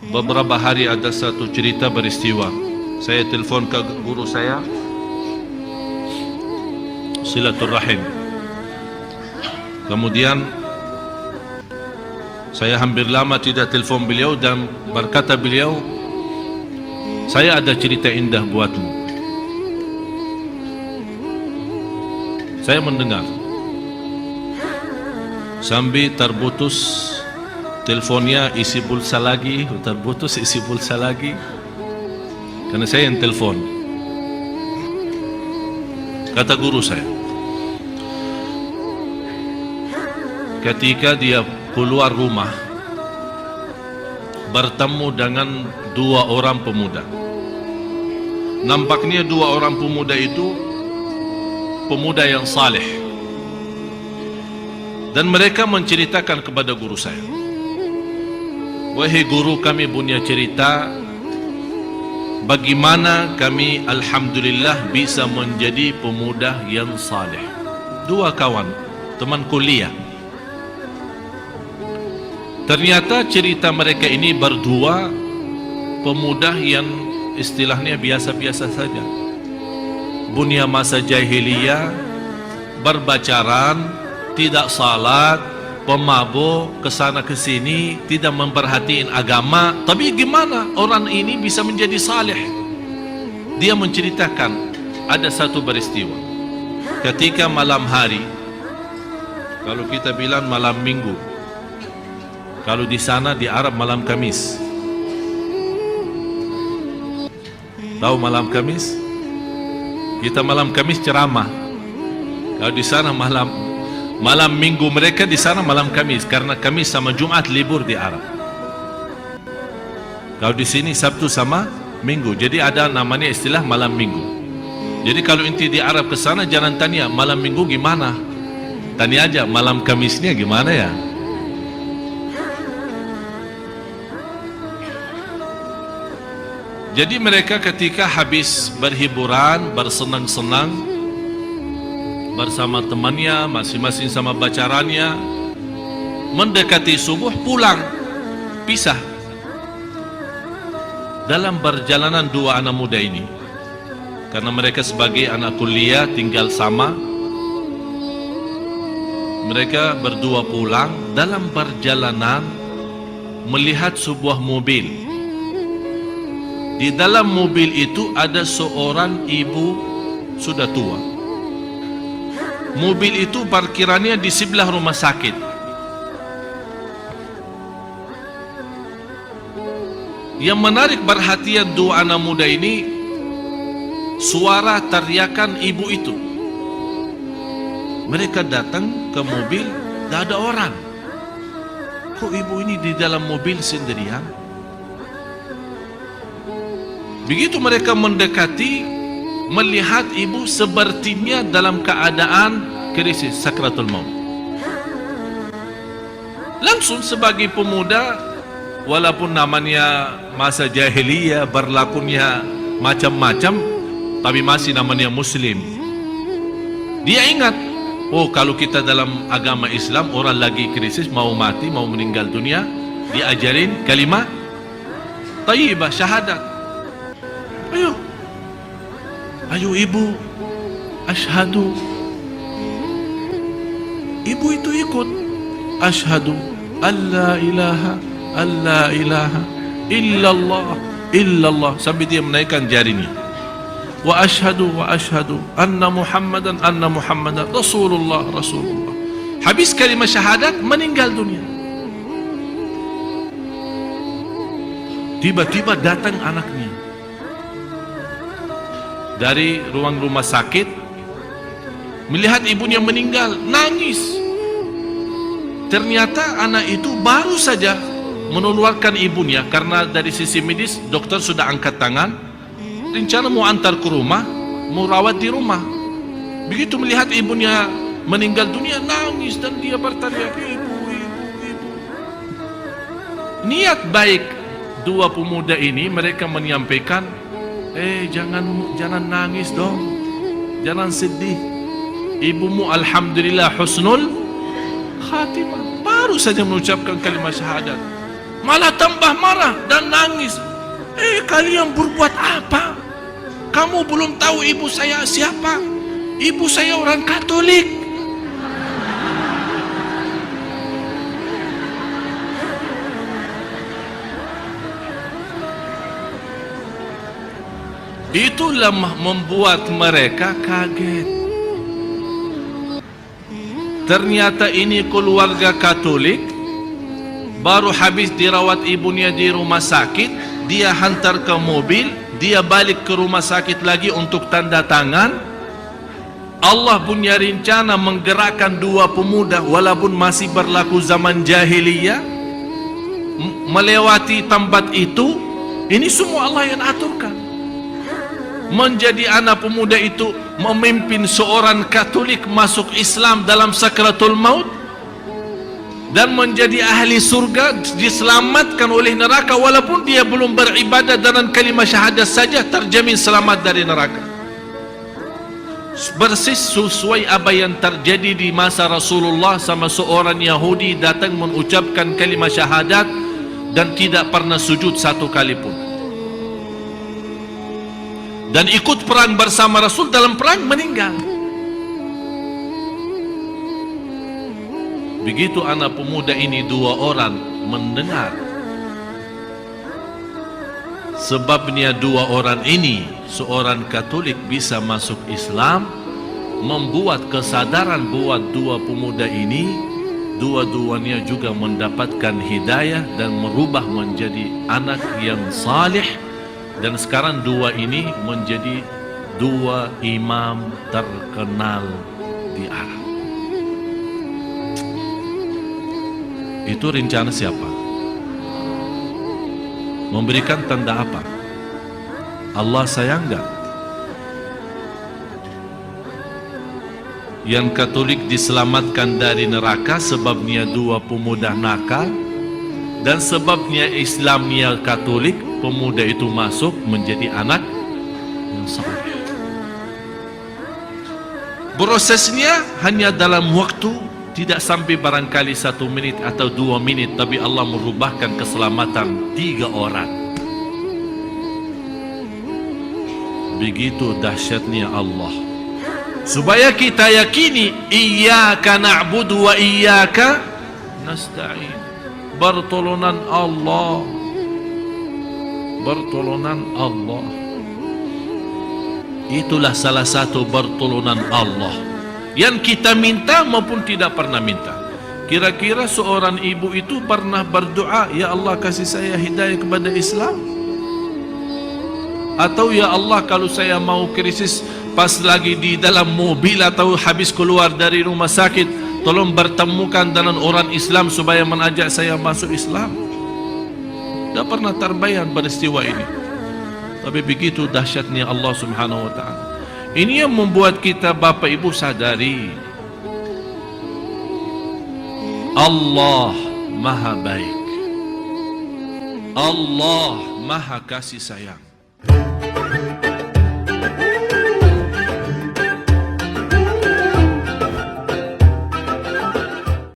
beberapa hari ada satu cerita beristiwa. Saya telepon ke guru saya, silaturrahim. Kemudian saya hampir lama tidak telepon beliau dan berkata beliau, saya ada cerita indah buatmu. Saya mendengar sambil terputus teleponnya, isi pulsa lagi, terputus isi pulsa lagi, karena saya yang telepon. Kata guru saya, ketika dia keluar rumah bertemu dengan dua orang pemuda. Nampaknya dua orang pemuda itu pemuda yang saleh, dan mereka menceritakan kepada guru saya, wahai guru, kami punya cerita bagaimana kami alhamdulillah bisa menjadi pemuda yang saleh. Dua kawan, teman kuliah. Ternyata cerita mereka ini berdua pemuda yang istilahnya biasa-biasa saja. Bunya masa jahiliyah, berpacaran, tidak salat, pemabuk, kesana kesini, tidak memperhatiin agama. Tapi gimana orang ini bisa menjadi saleh? Dia menceritakan ada satu peristiwa ketika malam hari, kalau kita bilang malam minggu, kalau di sana di Arab malam Kamis. Tahu malam Kamis? Kita malam Kamis ceramah. Kalau di sana malam minggu, mereka di sana malam Kamis, karena Kamis sama Jumat libur di Arab. Kalau di sini Sabtu sama Minggu, jadi ada namanya istilah malam minggu. Jadi kalau inti di Arab ke sana jangan tanya malam minggu gimana, tanya aja malam Kamisnya gimana ya. Jadi mereka ketika habis berhiburan, bersenang-senang bersama temannya, masing-masing sama pacarannya, mendekati subuh pulang, pisah. Dalam perjalanan dua anak muda ini, karena mereka sebagai anak kuliah tinggal sama, mereka berdua pulang. Dalam perjalanan melihat sebuah mobil. Di dalam mobil itu ada seorang ibu sudah tua. Mobil itu parkirannya di sebelah rumah sakit. Yang menarik perhatian dua anak muda ini, suara teriakan ibu itu. Mereka datang ke mobil, tidak ada orang. Kok ibu ini di dalam mobil sendirian? Begitu mereka mendekati, melihat ibu sepertinya dalam keadaan krisis, sakratul maut. Langsung sebagai pemuda, walaupun namanya masa jahiliyah, berlakunya macam-macam, tapi masih namanya muslim. Dia ingat, oh kalau kita dalam agama Islam, orang lagi krisis, mau mati, mau meninggal dunia, diajarin kalimat thayyibah, syahadat. Ayo ibu, asyhadu. Ibu itu ikut, asyhadu alla ilaha illallah, sampai dia menaikkan jarinya. Wa asyhadu anna muhammadan rasulullah. Habis kalimat syahadat, meninggal dunia. Tiba-tiba datang anaknya dari ruang rumah sakit, melihat ibunya meninggal, nangis. Ternyata anak itu baru saja mengeluarkan ibunya, karena dari sisi medis dokter sudah angkat tangan, rencana mau antar ke rumah, mau rawat di rumah. Begitu melihat ibunya meninggal dunia, nangis dan dia berteriak, ibu. Niat baik dua pemuda ini, mereka menyampaikan, jangan nangis dong, jangan sedih. Ibumu alhamdulillah husnul khatimah, baru saja mengucapkan kalimat syahadat. malah tambah marah dan nangis. Kalian berbuat apa? Kamu belum tahu ibu saya siapa? Ibu saya orang Katolik. Itulah membuat mereka kaget. Ternyata ini keluarga Katolik, baru habis dirawat ibunya di rumah sakit, dia hantar ke mobil, dia balik ke rumah sakit lagi untuk tanda tangan. Allah punya rencana menggerakkan dua pemuda walaupun masih berlaku zaman jahiliyah melewati tempat itu. Ini semua Allah yang aturkan. Menjadi anak pemuda itu memimpin seorang Katolik masuk Islam dalam sakratul maut dan menjadi ahli surga, diselamatkan oleh neraka walaupun dia belum beribadah dengan kalimat syahadat saja, terjamin selamat dari neraka. Persis sesuai apa yang terjadi di masa Rasulullah, sama seorang Yahudi datang mengucapkan kalimat syahadat dan tidak pernah sujud satu kali pun, dan ikut perang bersama Rasul, dalam perang meninggal. Begitu anak pemuda ini dua orang mendengar, sebabnya dua orang ini, seorang Katolik bisa masuk Islam, membuat kesadaran buat dua pemuda ini, dua-duanya juga mendapatkan hidayah dan merubah menjadi anak yang salih. Dan sekarang dua ini menjadi dua imam terkenal di Arab. Itu rencana siapa? Memberikan tanda apa? Allah sayang enggak? Yang Katolik diselamatkan dari neraka sebabnya dua pemuda nakal, dan sebabnya Islamnya Katolik, pemuda itu masuk menjadi anak yang saleh. Prosesnya hanya dalam waktu tidak sampai barangkali 1 menit atau 2 menit, tapi Allah merubahkan keselamatan 3 orang. Begitu dahsyatnya Allah. Supaya kita yakini, iyyaka na'budu wa iyyaka nasta'in. Pertolongan Allah, pertolongan Allah. Itulah salah satu pertolongan Allah yang kita minta maupun tidak pernah minta. Kira-kira seorang ibu itu pernah berdoa, ya Allah kasih saya hidayah kepada Islam? Atau ya Allah kalau saya mau krisis pas lagi di dalam mobil atau habis keluar dari rumah sakit, tolong bertemukan dengan orang Islam supaya mengajak saya masuk Islam? Tidak pernah terbayang peristiwa ini. Tapi begitu dahsyatnya Allah Subhanahu wa ta'ala. Ini yang membuat kita Bapak Ibu sadari, Allah Maha Baik, Allah Maha Kasih Sayang.